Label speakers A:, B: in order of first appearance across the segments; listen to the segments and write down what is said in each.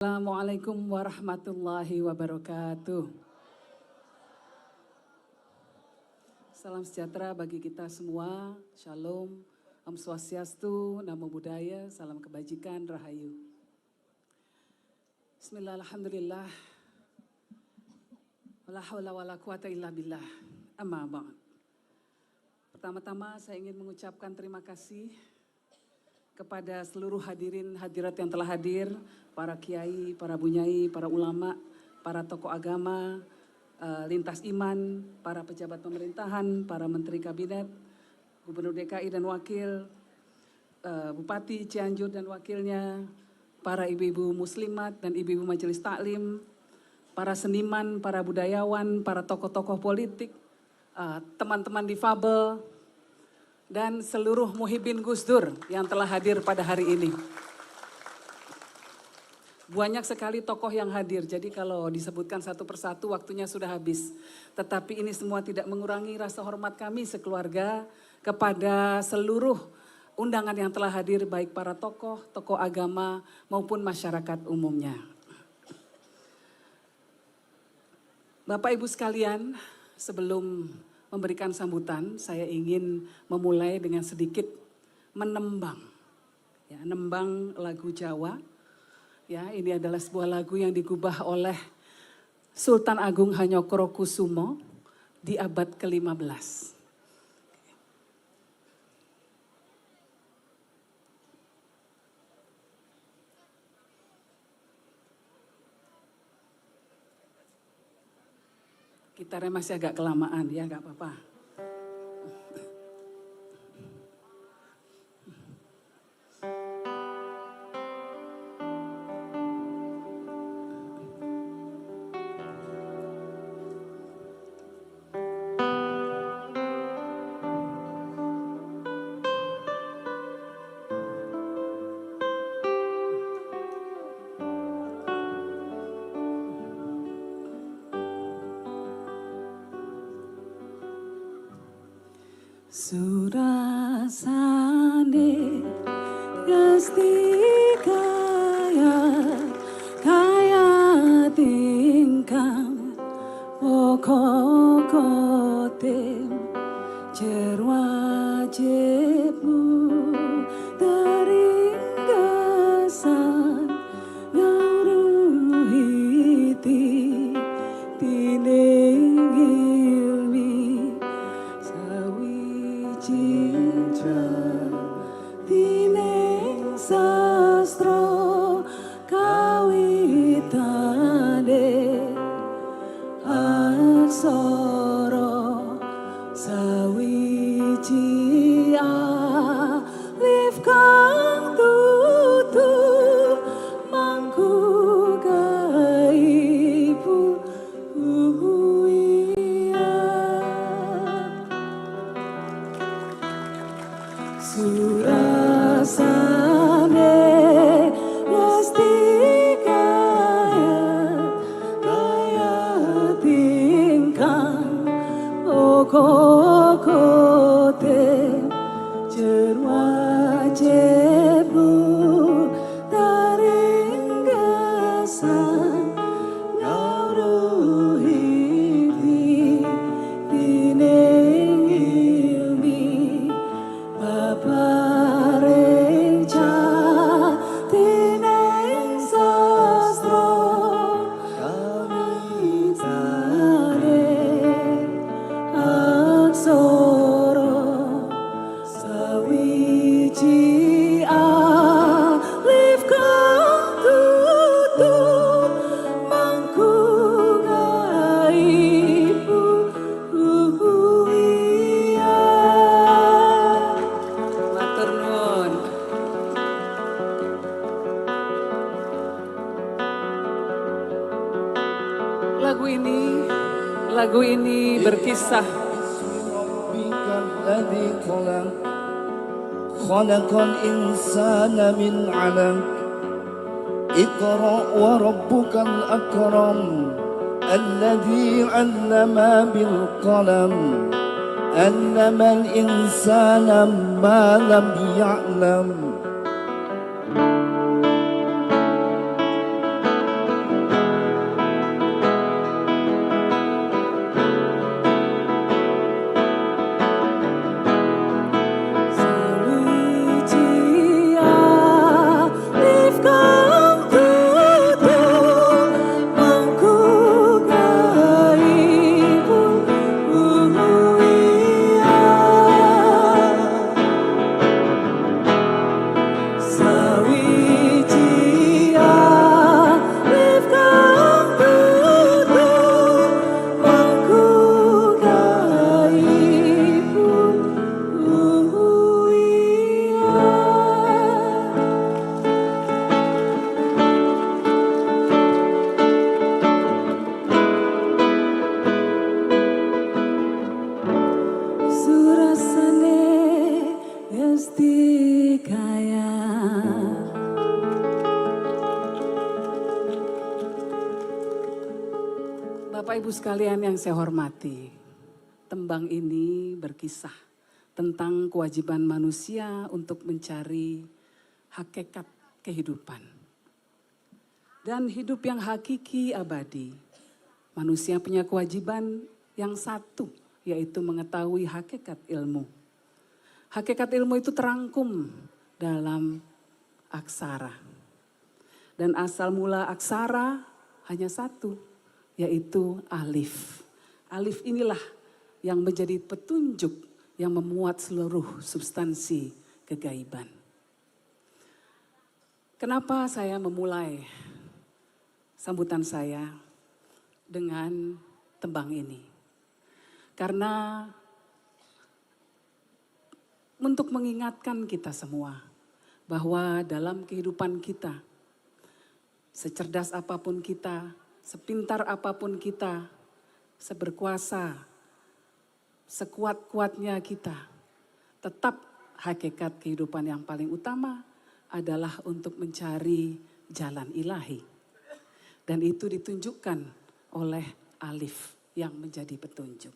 A: Assalamualaikum warahmatullahi wabarakatuh. Salam sejahtera bagi kita semua. Shalom, Om Swastiastu, Namo Buddhaya, salam kebajikan, rahayu. Bismillah, alhamdulillah. Wala hawla wala quwata illa billah. Amma ba'd. Pertama-tama saya ingin mengucapkan terima kasih kepada seluruh hadirin hadirat yang telah hadir, para kiai, para bunyai, para ulama, para tokoh agama, lintas iman, para pejabat pemerintahan, para menteri kabinet, gubernur DKI dan wakil, bupati Cianjur dan wakilnya, para ibu-ibu muslimat dan ibu-ibu majelis taklim, para seniman, para budayawan, para tokoh-tokoh politik, teman-teman difabel, dan seluruh muhibin Gus Dur yang telah hadir pada hari ini. Banyak sekali tokoh yang hadir, jadi kalau disebutkan satu persatu waktunya sudah habis. Tetapi ini semua tidak mengurangi rasa hormat kami sekeluarga kepada seluruh undangan yang telah hadir, baik para tokoh, tokoh agama maupun masyarakat umumnya. Bapak Ibu sekalian, sebelum memberikan sambutan, saya ingin memulai dengan sedikit menembang. Ya, nembang lagu Jawa. Ya, ini adalah sebuah lagu yang digubah oleh Sultan Agung Hanyokrokusumo di abad ke-15. Gitarnya masih agak kelamaan ya, gak apa-apa. Surasane Gusti kaya tingkang pokokotem cerwajibmu teringgasan ngauruhiti tining ilmi cinta tineng sastro kawitane aksara sawiji alif kang tutu mangku gaibu Surasane Gusti kaya tingkang pokokote cerwajibmu taringgasan ngauruhiti tining ilmi paring tineng sastra kawitane aksara sawiji alif kang tutu mangku gaibu matur nuwun. Lagu ini berkisah khalaqal insana min 'alaq iqra wa rabbukal akram alladzi 'allama bil qalam 'allamal insana ma lam ya'lam Bapak Ibu sekalian yang saya hormati, tembang ini berkisah tentang kewajiban manusia untuk mencari hakikat kehidupan. Dan hidup yang hakiki abadi, manusia punya kewajiban yang satu, yaitu mengetahui hakikat ilmu. Hakikat ilmu itu terangkum dalam aksara. Dan asal mula aksara hanya satu, yaitu alif. Alif inilah yang menjadi petunjuk yang memuat seluruh substansi kegaiban. Kenapa saya memulai sambutan saya dengan tembang ini? Karena untuk mengingatkan kita semua bahwa dalam kehidupan kita, secerdas apapun kita, sepintar apapun kita, seberkuasa, sekuat-kuatnya kita, tetap hakikat kehidupan yang paling utama adalah untuk mencari jalan ilahi. Dan itu ditunjukkan oleh alif yang menjadi petunjuk.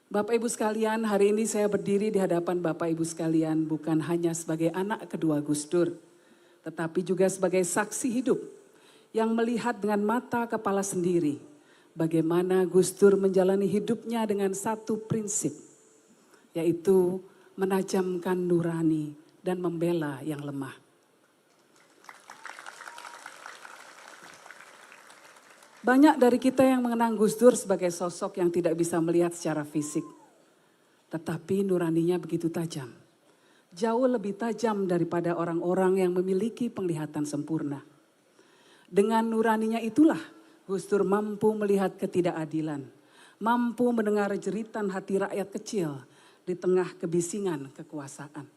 A: Bapak Ibu sekalian, hari ini saya berdiri di hadapan Bapak Ibu sekalian bukan hanya sebagai anak kedua Gus Dur, tetapi juga sebagai saksi hidup yang melihat dengan mata kepala sendiri bagaimana Gus Dur menjalani hidupnya dengan satu prinsip, yaitu menajamkan nurani dan membela yang lemah. Banyak dari kita yang mengenang Gus Dur sebagai sosok yang tidak bisa melihat secara fisik, tetapi nuraninya begitu tajam. Jauh lebih tajam daripada orang-orang yang memiliki penglihatan sempurna. Dengan nuraninya itulah Gus Dur mampu melihat ketidakadilan, mampu mendengar jeritan hati rakyat kecil di tengah kebisingan kekuasaan.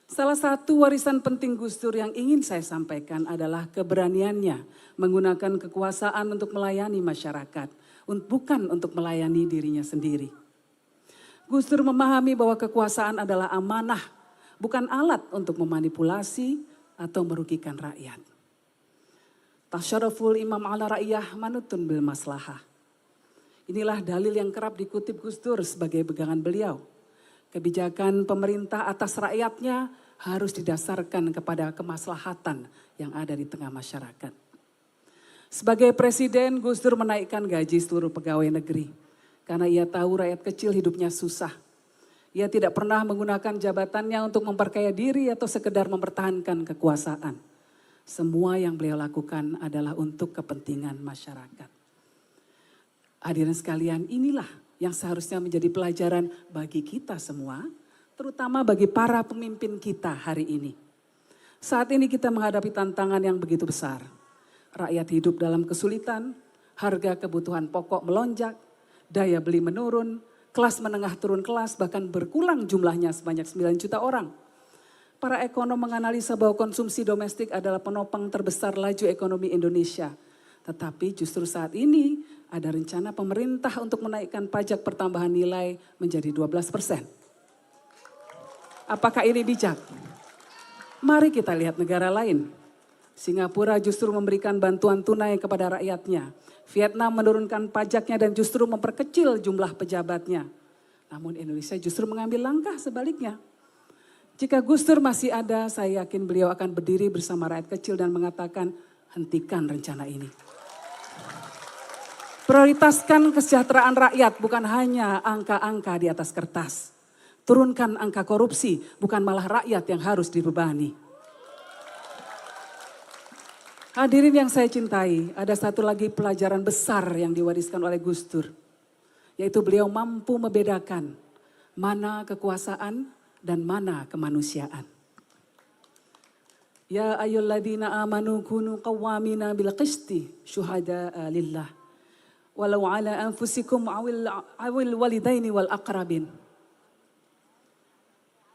A: Salah satu warisan penting Gus Dur yang ingin saya sampaikan adalah keberaniannya menggunakan kekuasaan untuk melayani masyarakat, bukan untuk melayani dirinya sendiri. Gus Dur memahami bahwa kekuasaan adalah amanah, bukan alat untuk memanipulasi atau merugikan rakyat. Tasyaruful imam ala ra'iyah manutun bil maslahah. Inilah dalil yang kerap dikutip Gus Dur sebagai pegangan beliau. Kebijakan pemerintah atas rakyatnya harus didasarkan kepada kemaslahatan yang ada di tengah masyarakat. Sebagai presiden, Gus Dur menaikkan gaji seluruh pegawai negeri. Karena ia tahu rakyat kecil hidupnya susah. Ia tidak pernah menggunakan jabatannya untuk memperkaya diri atau sekedar mempertahankan kekuasaan. Semua yang beliau lakukan adalah untuk kepentingan masyarakat. Hadirin sekalian, inilah yang seharusnya menjadi pelajaran bagi kita semua, terutama bagi para pemimpin kita hari ini. Saat ini kita menghadapi tantangan yang begitu besar. Rakyat hidup dalam kesulitan, harga kebutuhan pokok melonjak, daya beli menurun, kelas menengah turun kelas, bahkan berkurang jumlahnya sebanyak 9 juta orang. Para ekonom menganalisa bahwa konsumsi domestik adalah penopang terbesar laju ekonomi Indonesia. Tetapi justru saat ini ada rencana pemerintah untuk menaikkan pajak pertambahan nilai menjadi 12%. Apakah ini bijak? Mari kita lihat negara lain. Singapura justru memberikan bantuan tunai kepada rakyatnya. Vietnam menurunkan pajaknya dan justru memperkecil jumlah pejabatnya. Namun Indonesia justru mengambil langkah sebaliknya. Jika Gus Dur masih ada, saya yakin beliau akan berdiri bersama rakyat kecil dan mengatakan, hentikan rencana ini. Prioritaskan kesejahteraan rakyat, bukan hanya angka-angka di atas kertas. Turunkan angka korupsi, bukan malah rakyat yang harus dibebani. Hadirin yang saya cintai, ada satu lagi pelajaran besar yang diwariskan oleh Gus Dur. Yaitu beliau mampu membedakan mana kekuasaan dan mana kemanusiaan. Ya ayyuhalladzina amanu kunu qawwamina bil qisti syuhada'a lillah walau ala anfusikum awil walidaini wal aqrabin.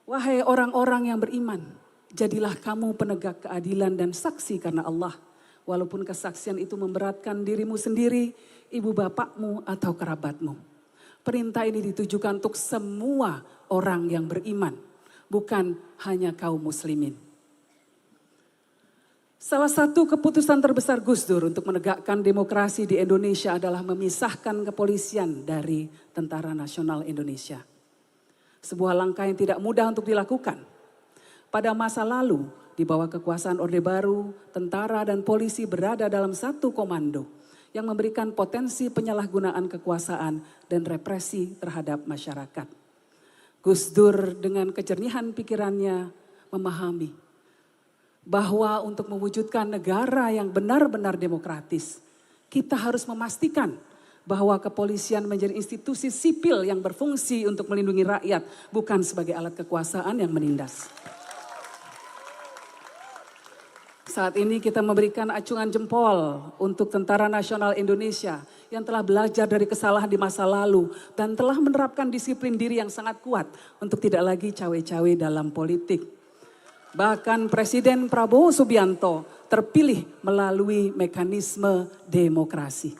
A: Wahai orang-orang yang beriman, jadilah kamu penegak keadilan dan saksi karena Allah, walaupun kesaksian itu memberatkan dirimu sendiri, ibu bapakmu atau kerabatmu. Perintah ini ditujukan untuk semua orang yang beriman, bukan hanya kaum muslimin. Salah satu keputusan terbesar Gus Dur untuk menegakkan demokrasi di Indonesia adalah memisahkan kepolisian dari Tentara Nasional Indonesia. Sebuah langkah yang tidak mudah untuk dilakukan. Pada masa lalu, di bawah kekuasaan Orde Baru, tentara dan polisi berada dalam satu komando yang memberikan potensi penyalahgunaan kekuasaan dan represi terhadap masyarakat. Gus Dur dengan kejernihan pikirannya memahami bahwa untuk mewujudkan negara yang benar-benar demokratis, kita harus memastikan bahwa kepolisian menjadi institusi sipil yang berfungsi untuk melindungi rakyat, bukan sebagai alat kekuasaan yang menindas. Saat ini kita memberikan acungan jempol untuk Tentara Nasional Indonesia yang telah belajar dari kesalahan di masa lalu dan telah menerapkan disiplin diri yang sangat kuat untuk tidak lagi cawe-cawe dalam politik. Bahkan Presiden Prabowo Subianto terpilih melalui mekanisme demokrasi.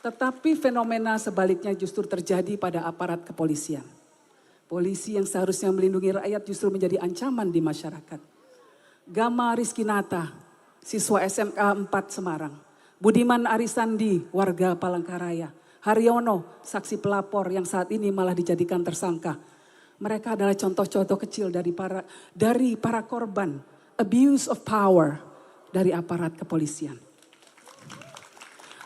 A: Tetapi fenomena sebaliknya justru terjadi pada aparat kepolisian. Polisi yang seharusnya melindungi rakyat justru menjadi ancaman di masyarakat. Gama Rizkinata, siswa SMK 4 Semarang. Budiman Arisandi, warga Palangkaraya. Haryono, saksi pelapor yang saat ini malah dijadikan tersangka. Mereka adalah contoh-contoh kecil dari para korban abuse of power dari aparat kepolisian.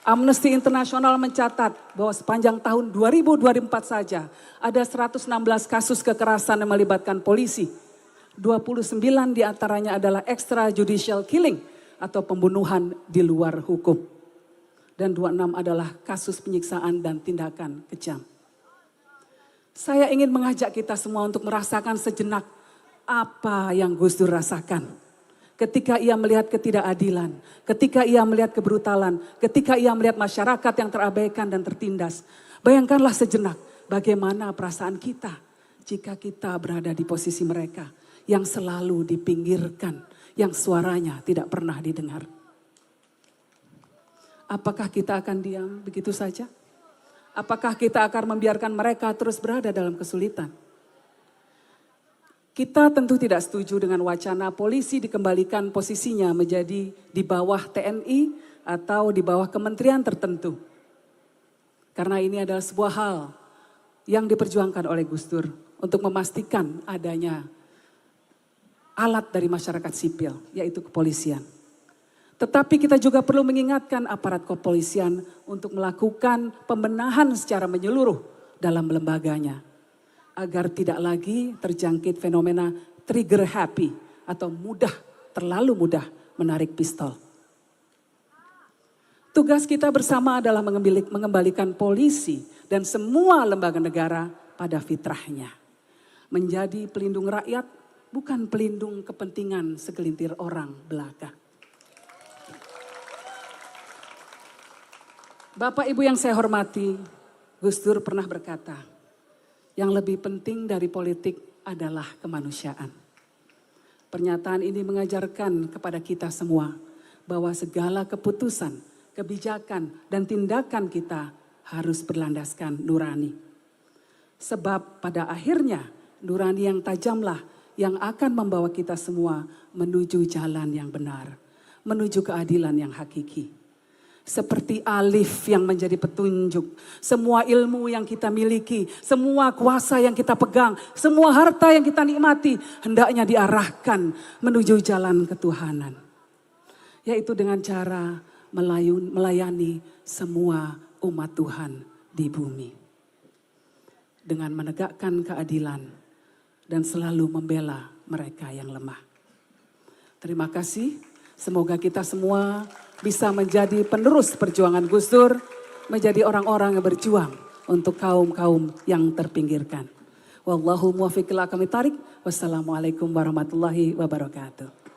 A: Amnesty International mencatat bahwa sepanjang tahun 2024 saja ada 116 kasus kekerasan yang melibatkan polisi. 29 diantaranya adalah extrajudicial killing atau pembunuhan di luar hukum. Dan 26 adalah kasus penyiksaan dan tindakan kejam. Saya ingin mengajak kita semua untuk merasakan sejenak apa yang Gus Dur rasakan. Ketika ia melihat ketidakadilan, ketika ia melihat kebrutalan, ketika ia melihat masyarakat yang terabaikan dan tertindas. Bayangkanlah sejenak bagaimana perasaan kita jika kita berada di posisi mereka yang selalu dipinggirkan, yang suaranya tidak pernah didengar. Apakah kita akan diam begitu saja? Apakah kita akan membiarkan mereka terus berada dalam kesulitan? Kita tentu tidak setuju dengan wacana polisi dikembalikan posisinya menjadi di bawah TNI atau di bawah kementerian tertentu. Karena ini adalah sebuah hal yang diperjuangkan oleh Gus Dur untuk memastikan adanya alat dari masyarakat sipil, yaitu kepolisian. Tetapi kita juga perlu mengingatkan aparat kepolisian untuk melakukan pembenahan secara menyeluruh dalam lembaganya. Agar tidak lagi terjangkit fenomena trigger happy atau terlalu mudah menarik pistol. Tugas kita bersama adalah mengembalikan polisi dan semua lembaga negara pada fitrahnya. Menjadi pelindung rakyat, bukan pelindung kepentingan segelintir orang belaka. Bapak Ibu yang saya hormati, Gus Dur pernah berkata, yang lebih penting dari politik adalah kemanusiaan. Pernyataan ini mengajarkan kepada kita semua bahwa segala keputusan, kebijakan, dan tindakan kita harus berlandaskan nurani. Sebab pada akhirnya nurani yang tajamlah yang akan membawa kita semua menuju jalan yang benar, menuju keadilan yang hakiki. Seperti alif yang menjadi petunjuk, semua ilmu yang kita miliki, semua kuasa yang kita pegang, semua harta yang kita nikmati, hendaknya diarahkan menuju jalan ketuhanan. Yaitu dengan cara melayani semua umat Tuhan di bumi. Dengan menegakkan keadilan dan selalu membela mereka yang lemah. Terima kasih, semoga kita semua bisa menjadi penerus perjuangan Gus Dur, menjadi orang-orang yang berjuang untuk kaum-kaum yang terpinggirkan. Wallahul muwaffiq ila aqwamit thoriq. Wassalamualaikum warahmatullahi wabarakatuh.